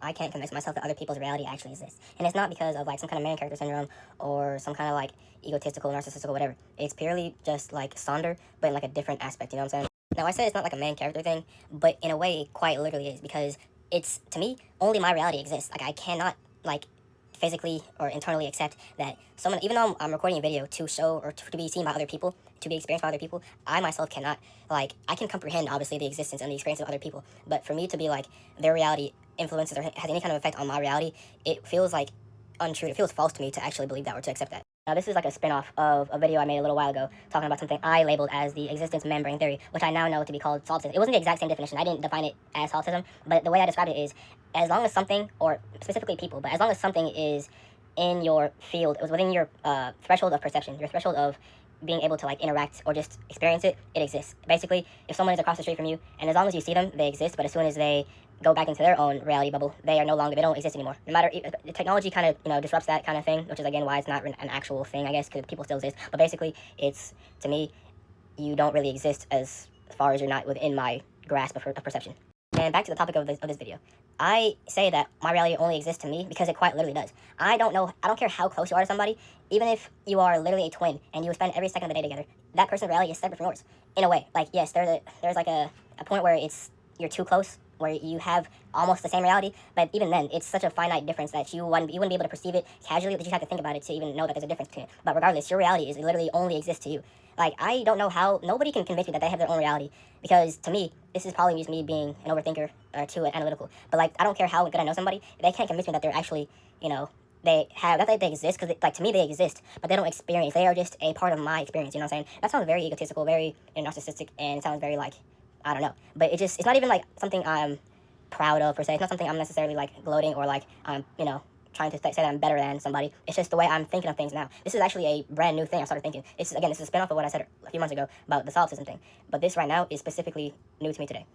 I can't convince myself that other people's reality actually exists. And it's not because of like some kind of main character syndrome or some kind of like egotistical, narcissistic, whatever. It's purely just like Sonder, but in like a different aspect, you know what I'm saying? Now, I said it's not like a main character thing, but in a way, it quite literally is because it's, to me, only my reality exists. Like, I cannot, like, physically or internally accept that someone, even though I'm recording a video to show or to be seen by other people, to be experienced by other people, I myself cannot, like, I can comprehend, obviously, the existence and the experience of other people, but for me to be, like, their reality influences or has any kind of effect on my reality, it feels, like, untrue. It feels false to me to actually believe that or to accept that. Now, this is like a spin-off of a video I made a little while ago talking about something I labeled as the existence membrane theory, which I now know to be called solipsism. It wasn't the exact same definition. I didn't define it as solipsism, but the way I described it is as long as something, or specifically people, but as long as something is in your field, it was within your threshold of perception, your threshold of being able to like interact or just experience it, it exists. Basically, if someone is across the street from you, and as long as you see them, they exist, but as soon as they go back into their own reality bubble, they are no longer, they don't exist anymore. No matter, the technology kind of, disrupts that kind of thing, which is again why it's not an actual thing, I guess, because people still exist. But basically, it's, to me, you don't really exist as far as you're not within my grasp of perception. And back to the topic of this video. I say that my reality only exists to me because it quite literally does. I don't care how close you are to somebody, even if you are literally a twin and you spend every second of the day together, that person's reality is separate from yours. In a way. Like, yes, there's like a point where you're too close, where you have almost the same reality, but even then, it's such a finite difference that you wouldn't be able to perceive it casually, that you have to think about it to even know that there's a difference between it. But regardless, your reality is literally only exists to you. Like, I don't know how, nobody can convince me that they have their own reality, because to me, this is probably just me being an overthinker or too analytical, but like, I don't care how good I know somebody, they can't convince me that they're actually, they have, not that they exist, because like, to me they exist, but they don't experience, they are just a part of my experience, you know what I'm saying? That sounds very egotistical, very narcissistic, and it sounds very like, I don't know, but it's not even like something I'm proud of per se. It's not something I'm necessarily like gloating or like I'm, trying to say that I'm better than somebody. It's just the way I'm thinking of things now. This is actually a brand new thing I started thinking. This is a spin-off of what I said a few months ago about the solipsism thing. But this right now is specifically new to me today.